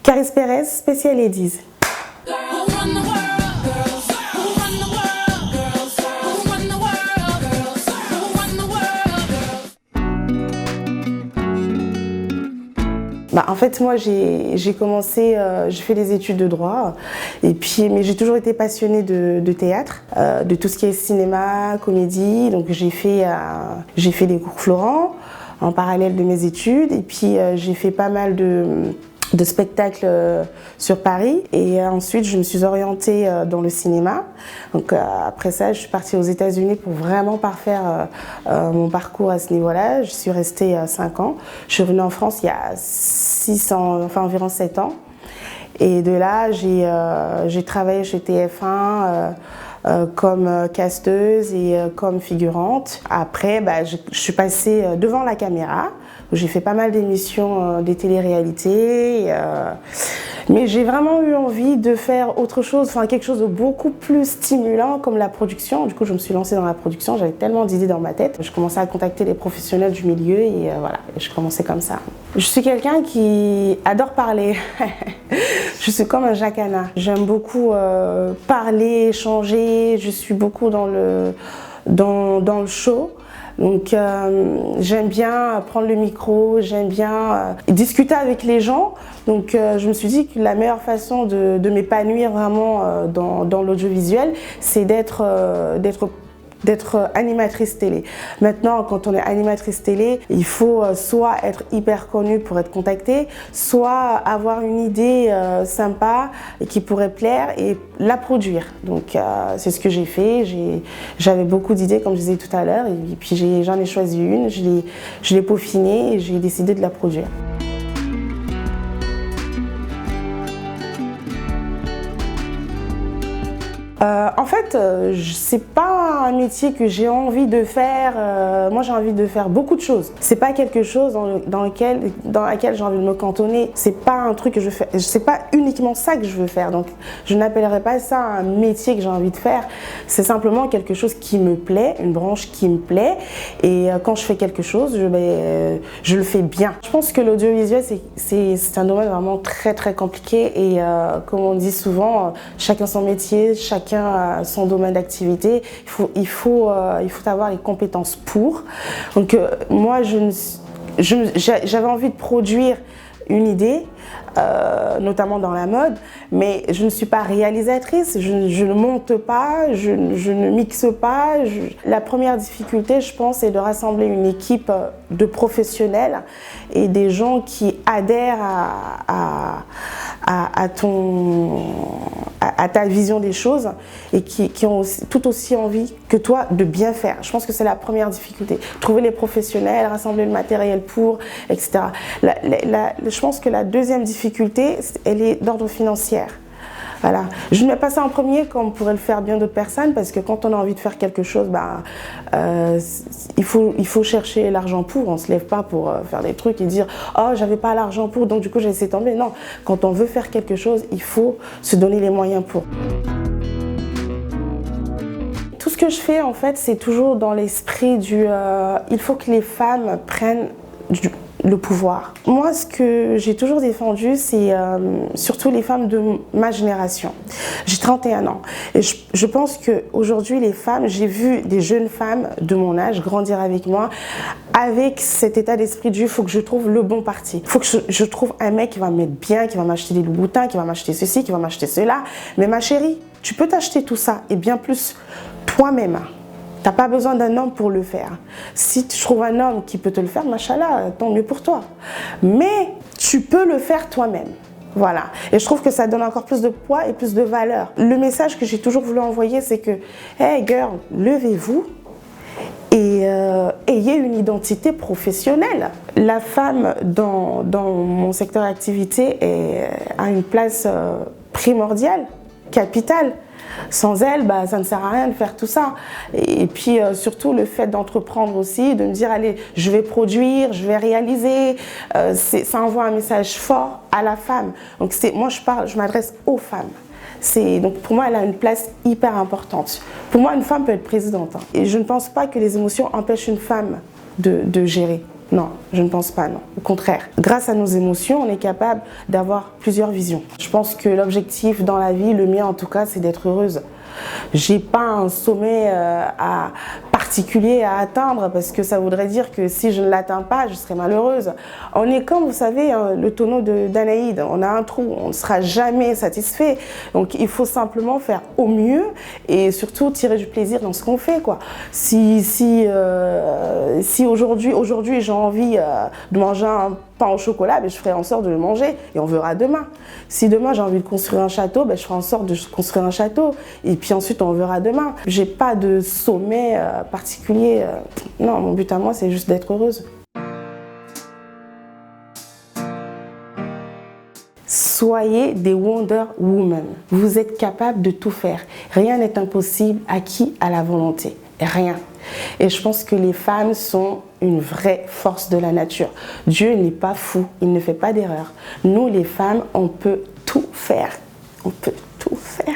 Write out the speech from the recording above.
Caris Perez, Special Ladies. En fait, moi, j'ai commencé, j'ai fait des études de droit, mais j'ai toujours été passionnée de théâtre, de tout ce qui est cinéma, comédie. Donc j'ai fait des cours Florent en parallèle de mes études, et puis j'ai fait pas mal de spectacles sur Paris, et ensuite je me suis orientée dans le cinéma. Donc après ça, je suis partie aux États-Unis pour vraiment parfaire mon parcours à ce niveau-là. Je suis restée 5 ans. Je suis revenue en France il y a environ 7 ans. Et de là, j'ai travaillé chez TF1 comme casteuse et comme figurante. Après, je suis passée devant la caméra. J'ai fait pas mal d'émissions des téléréalités, mais j'ai vraiment eu envie de faire autre chose, quelque chose de beaucoup plus stimulant comme la production. Du coup, je me suis lancée dans la production, j'avais tellement d'idées dans ma tête. Je commençais à contacter les professionnels du milieu et voilà, je commençais comme ça. Je suis quelqu'un qui adore parler. Je suis comme un jacana. J'aime beaucoup parler, échanger, je suis beaucoup dans le show. Donc j'aime bien prendre le micro, j'aime bien discuter avec les gens. Donc je me suis dit que la meilleure façon de m'épanouir vraiment dans l'audiovisuel, c'est d'être animatrice télé. Maintenant, quand on est animatrice télé, il faut soit être hyper connue pour être contactée, soit avoir une idée sympa et qui pourrait plaire et la produire. Donc c'est ce que j'ai fait. J'avais beaucoup d'idées, comme je disais tout à l'heure, et puis j'en ai choisi une, je l'ai peaufinée et j'ai décidé de la produire. En fait, c'est pas un métier que j'ai envie de faire. Moi, j'ai envie de faire beaucoup de choses. C'est pas quelque chose dans laquelle j'ai envie de me cantonner. C'est pas un truc que je fais. C'est pas uniquement ça que je veux faire. Donc, je n'appellerais pas ça un métier que j'ai envie de faire. C'est simplement quelque chose qui me plaît, une branche qui me plaît. Et quand je fais quelque chose, je le fais bien. Je pense que l'audiovisuel, c'est un domaine vraiment très très compliqué. Et comme on dit souvent, chacun son métier, chacun son domaine d'activité, il faut avoir les compétences pour. Donc moi, j'avais envie de produire une idée, notamment dans la mode, mais je ne suis pas réalisatrice, je ne monte pas, je ne mixe pas. La première difficulté, je pense, c'est de rassembler une équipe de professionnels et des gens qui adhèrent à ta vision des choses et qui ont tout aussi envie que toi de bien faire. Je pense que c'est la première difficulté. Trouver les professionnels, rassembler le matériel pour, etc. Je pense que la deuxième difficulté, elle est d'ordre financier. Voilà. Je ne mets pas ça en premier comme pourraient le faire bien d'autres personnes, parce que quand on a envie de faire quelque chose, il faut chercher l'argent pour. On ne se lève pas pour faire des trucs et dire « Oh, j'avais pas l'argent pour, donc du coup j'ai laissé tomber ». Non, quand on veut faire quelque chose, il faut se donner les moyens pour. Tout ce que je fais, en fait, c'est toujours dans l'esprit il faut que les femmes prennent le pouvoir. Moi, ce que j'ai toujours défendu, c'est surtout les femmes de ma génération. J'ai 31 ans et je pense qu'aujourd'hui, les femmes, j'ai vu des jeunes femmes de mon âge grandir avec moi avec cet état d'esprit il faut que je trouve le bon parti. Il faut que je trouve un mec qui va me mettre bien, qui va m'acheter des Louboutins, qui va m'acheter ceci, qui va m'acheter cela. Mais ma chérie, tu peux t'acheter tout ça et bien plus toi-même. Tu n'as pas besoin d'un homme pour le faire. Si tu trouves un homme qui peut te le faire, machallah, tant mieux pour toi. Mais tu peux le faire toi-même. Voilà. Et je trouve que ça donne encore plus de poids et plus de valeur. Le message que j'ai toujours voulu envoyer, c'est que « Hey girl, levez-vous et ayez une identité professionnelle ». La femme dans mon secteur d'activité a une place primordiale, capitale. Sans elle, ça ne sert à rien de faire tout ça. Et puis surtout le fait d'entreprendre aussi, de me dire allez, je vais produire, je vais réaliser, ça envoie un message fort à la femme. Donc moi je m'adresse aux femmes. Donc pour moi elle a une place hyper importante. Pour moi une femme peut être présidente. Et je ne pense pas que les émotions empêchent une femme de gérer. Non, je ne pense pas, non. Au contraire, grâce à nos émotions, on est capable d'avoir plusieurs visions. Je pense que l'objectif dans la vie, le mien en tout cas, c'est d'être heureuse. J'ai pas un sommet particulier à atteindre parce que ça voudrait dire que si je ne l'atteins pas, je serai malheureuse. On est comme, vous savez, le tonneau d'Anaïde. On a un trou, on ne sera jamais satisfait. Donc il faut simplement faire au mieux et surtout tirer du plaisir dans ce qu'on fait, quoi. Si aujourd'hui j'ai envie de manger un pain au chocolat, je ferai en sorte de le manger et on verra demain. Si demain j'ai envie de construire un château, je ferai en sorte de construire un château et puis ensuite on verra demain. J'ai pas de sommet particulier. Non, mon but à moi c'est juste d'être heureuse. Soyez des Wonder Woman. Vous êtes capable de tout faire. Rien n'est impossible à qui a la volonté. Rien. Et je pense que les femmes sont une vraie force de la nature. Dieu n'est pas fou, il ne fait pas d'erreur. Nous les femmes, on peut tout faire. On peut tout faire.